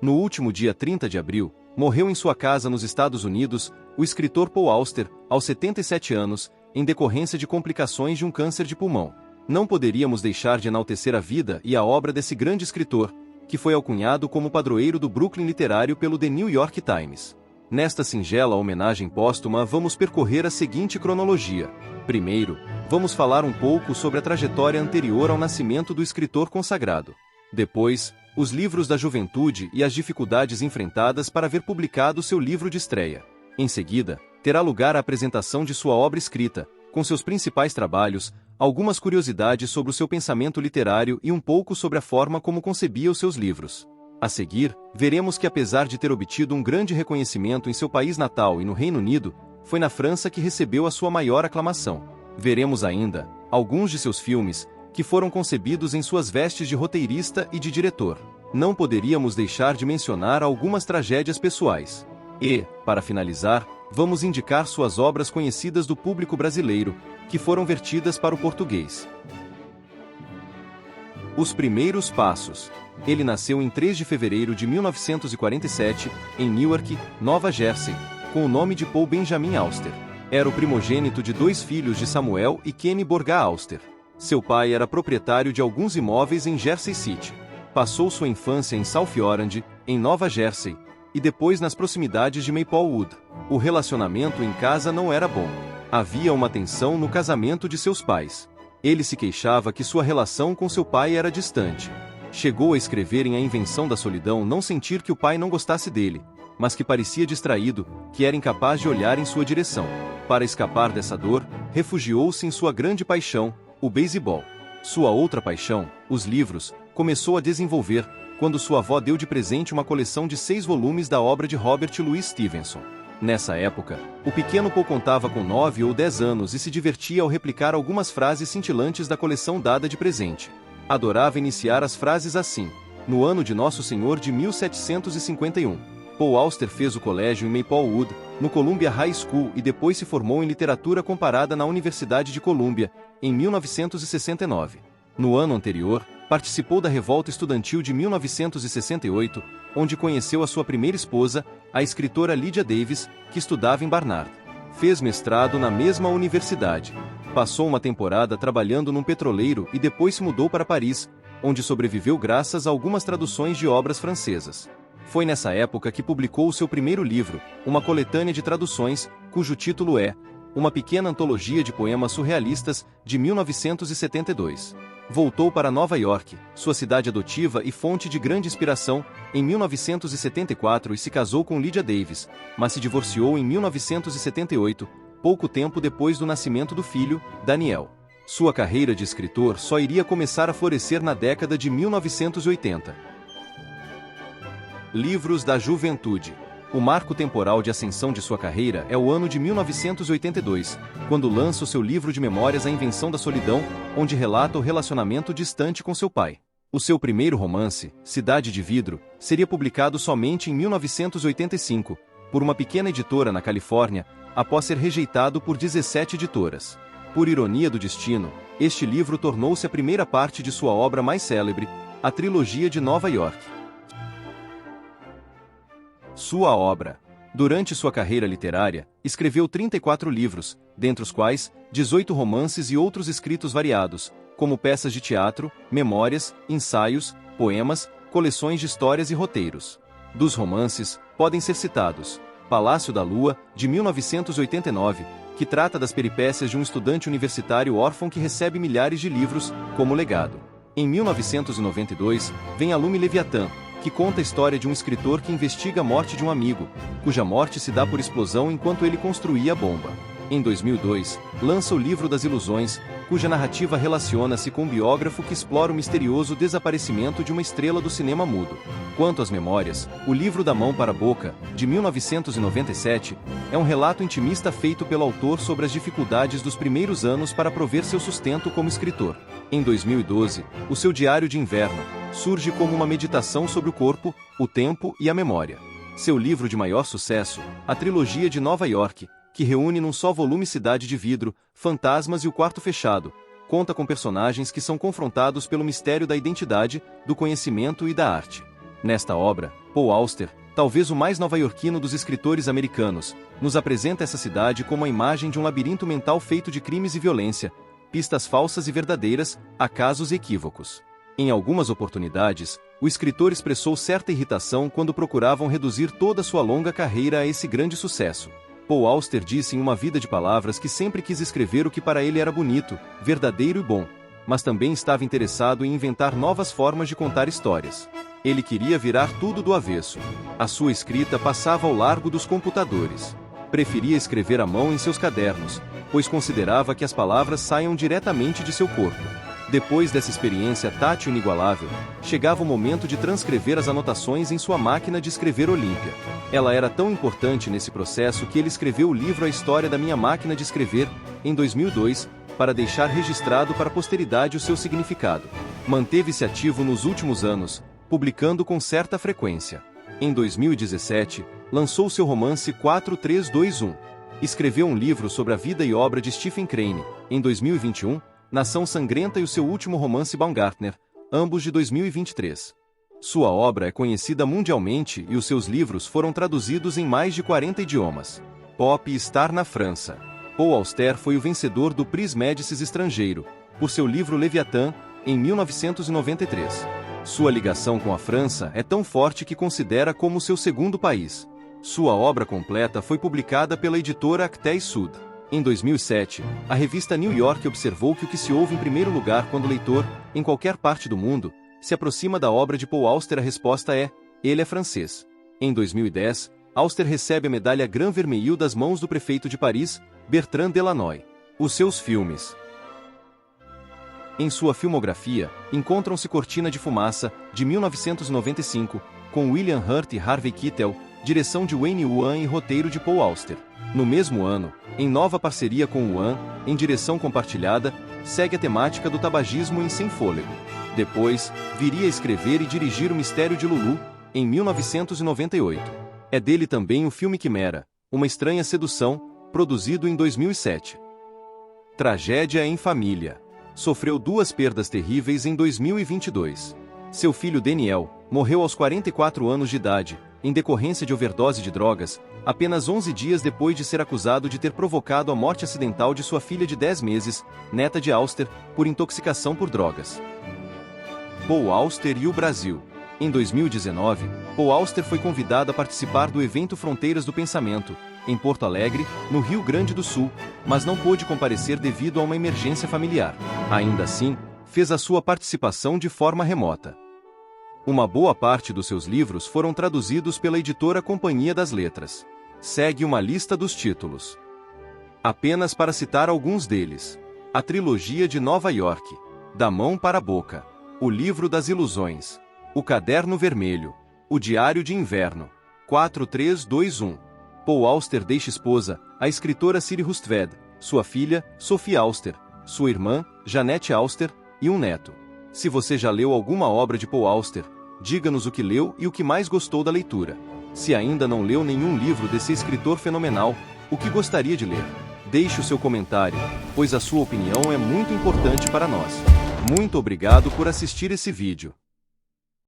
No último dia 30 de abril, morreu em sua casa nos Estados Unidos o escritor Paul Auster, aos 77 anos, em decorrência de complicações de um câncer de pulmão. Não poderíamos deixar de enaltecer a vida e a obra desse grande escritor, que foi alcunhado como padroeiro do Brooklyn literário pelo The New York Times. Nesta singela homenagem póstuma, vamos percorrer a seguinte cronologia. Primeiro, vamos falar um pouco sobre a trajetória anterior ao nascimento do escritor consagrado. Depois, os livros da juventude e as dificuldades enfrentadas para ver publicado seu livro de estreia. Em seguida, terá lugar a apresentação de sua obra escrita, com seus principais trabalhos, algumas curiosidades sobre o seu pensamento literário e um pouco sobre a forma como concebia os seus livros. A seguir, veremos que apesar de ter obtido um grande reconhecimento em seu país natal e no Reino Unido, foi na França que recebeu a sua maior aclamação. Veremos ainda alguns de seus filmes, que foram concebidos em suas vestes de roteirista e de diretor. Não poderíamos deixar de mencionar algumas tragédias pessoais. E, para finalizar, vamos indicar suas obras conhecidas do público brasileiro, que foram vertidas para o português. Os primeiros passos. Ele nasceu em 3 de fevereiro de 1947, em Newark, Nova Jersey, com o nome de Paul Benjamin Auster. Era o primogênito de 2 filhos de Samuel e Kenny Borga Auster. Seu pai era proprietário de alguns imóveis em Jersey City. Passou sua infância em South Orange, em Nova Jersey, e depois nas proximidades de Maplewood. O relacionamento em casa não era bom. Havia uma tensão no casamento de seus pais. Ele se queixava que sua relação com seu pai era distante. Chegou a escrever em A Invenção da Solidão não sentir que o pai não gostasse dele, mas que parecia distraído, que era incapaz de olhar em sua direção. Para escapar dessa dor, refugiou-se em sua grande paixão, o beisebol. Sua outra paixão, os livros, começou a desenvolver quando sua avó deu de presente uma coleção de 6 volumes da obra de Robert Louis Stevenson. Nessa época, o pequeno Paul contava com 9 ou 10 anos e se divertia ao replicar algumas frases cintilantes da coleção dada de presente. Adorava iniciar as frases assim: no ano de Nosso Senhor de 1751. Paul Auster fez o colégio em Maplewood, no Columbia High School e depois se formou em literatura comparada na Universidade de Columbia, em 1969. No ano anterior, participou da Revolta Estudantil de 1968, onde conheceu a sua primeira esposa, a escritora Lydia Davis, que estudava em Barnard. Fez mestrado na mesma universidade. Passou uma temporada trabalhando num petroleiro e depois se mudou para Paris, onde sobreviveu graças a algumas traduções de obras francesas. Foi nessa época que publicou o seu primeiro livro, uma coletânea de traduções, cujo título é Uma Pequena Antologia de Poemas Surrealistas, de 1972. Voltou para Nova York, sua cidade adotiva e fonte de grande inspiração, em 1974 e se casou com Lydia Davis, mas se divorciou em 1978, pouco tempo depois do nascimento do filho, Daniel. Sua carreira de escritor só iria começar a florescer na década de 1980. Livros da juventude. O marco temporal de ascensão de sua carreira é o ano de 1982, quando lança o seu livro de memórias A Invenção da Solidão, onde relata o relacionamento distante com seu pai. O seu primeiro romance, Cidade de Vidro, seria publicado somente em 1985, por uma pequena editora na Califórnia, após ser rejeitado por 17 editoras. Por ironia do destino, este livro tornou-se a primeira parte de sua obra mais célebre, a Trilogia de Nova York. Sua obra. Durante sua carreira literária, escreveu 34 livros, dentre os quais, 18 romances e outros escritos variados, como peças de teatro, memórias, ensaios, poemas, coleções de histórias e roteiros. Dos romances, podem ser citados Palácio da Lua, de 1989, que trata das peripécias de um estudante universitário órfão que recebe milhares de livros, como legado. Em 1992, vem A Lume Leviatã, que conta a história de um escritor que investiga a morte de um amigo, cuja morte se dá por explosão enquanto ele construía a bomba. Em 2002, lança o Livro das Ilusões, cuja narrativa relaciona-se com um biógrafo que explora o misterioso desaparecimento de uma estrela do cinema mudo. Quanto às memórias, O Livro da Mão para a Boca, de 1997, é um relato intimista feito pelo autor sobre as dificuldades dos primeiros anos para prover seu sustento como escritor. Em 2012, o seu Diário de Inverno surge como uma meditação sobre o corpo, o tempo e a memória. Seu livro de maior sucesso, a Trilogia de Nova York, que reúne num só volume Cidade de Vidro, Fantasmas e O Quarto Fechado, conta com personagens que são confrontados pelo mistério da identidade, do conhecimento e da arte. Nesta obra, Paul Auster, talvez o mais nova-iorquino dos escritores americanos, nos apresenta essa cidade como a imagem de um labirinto mental feito de crimes e violência, pistas falsas e verdadeiras, acasos e equívocos. Em algumas oportunidades, o escritor expressou certa irritação quando procuravam reduzir toda sua longa carreira a esse grande sucesso. Paul Auster disse em Uma Vida de Palavras que sempre quis escrever o que para ele era bonito, verdadeiro e bom, mas também estava interessado em inventar novas formas de contar histórias. Ele queria virar tudo do avesso. A sua escrita passava ao largo dos computadores. Preferia escrever à mão em seus cadernos, pois considerava que as palavras saiam diretamente de seu corpo. Depois dessa experiência tátil inigualável, chegava o momento de transcrever as anotações em sua máquina de escrever Olímpia. Ela era tão importante nesse processo que ele escreveu o livro A História da Minha Máquina de Escrever, em 2002, para deixar registrado para a posteridade o seu significado. Manteve-se ativo nos últimos anos, publicando com certa frequência. Em 2017, lançou seu romance 4321. Escreveu um livro sobre a vida e obra de Stephen Crane, em 2021, Nação Sangrenta e o seu último romance Baumgartner, ambos de 2023. Sua obra é conhecida mundialmente e os seus livros foram traduzidos em mais de 40 idiomas. Pop e Star na França. Paul Auster foi o vencedor do Prix Médicis estrangeiro, por seu livro Leviatã, em 1993. Sua ligação com a França é tão forte que considera como seu segundo país. Sua obra completa foi publicada pela editora Actes Sud. Em 2007, a revista New York observou que o que se ouve em primeiro lugar quando o leitor, em qualquer parte do mundo, se aproxima da obra de Paul Auster, a resposta é: ele é francês. Em 2010, Auster recebe a medalha Grand Vermeil das mãos do prefeito de Paris, Bertrand Delanoë. Os seus filmes. Em sua filmografia, encontram-se Cortina de Fumaça, de 1995, com William Hurt e Harvey Keitel, direção de Wayne Yuan e roteiro de Paul Auster. No mesmo ano, em nova parceria com Yuan, em direção compartilhada, segue a temática do tabagismo em Sem Fôlego. Depois, viria a escrever e dirigir O Mistério de Lulu, em 1998. É dele também o filme Quimera, Uma Estranha Sedução, produzido em 2007. Tragédia em Família. Sofreu duas perdas terríveis em 2022. Seu filho Daniel morreu aos 44 anos de idade, em decorrência de overdose de drogas, apenas 11 dias depois de ser acusado de ter provocado a morte acidental de sua filha de 10 meses, neta de Auster, por intoxicação por drogas. Paul Auster e o Brasil. Em 2019, Paul Auster foi convidado a participar do evento Fronteiras do Pensamento, em Porto Alegre, no Rio Grande do Sul, mas não pôde comparecer devido a uma emergência familiar. Ainda assim, fez a sua participação de forma remota. Uma boa parte dos seus livros foram traduzidos pela editora Companhia das Letras. Segue uma lista dos títulos. Apenas para citar alguns deles: A Trilogia de Nova York, Da Mão para a Boca, O Livro das Ilusões, O Caderno Vermelho, O Diário de Inverno, 4321. Paul Auster deixa esposa, a escritora Siri Hustved, sua filha, Sophie Auster, sua irmã, Janette Auster, e um neto. Se você já leu alguma obra de Paul Auster, diga-nos o que leu e o que mais gostou da leitura. Se ainda não leu nenhum livro desse escritor fenomenal, o que gostaria de ler? Deixe o seu comentário, pois a sua opinião é muito importante para nós. Muito obrigado por assistir esse vídeo.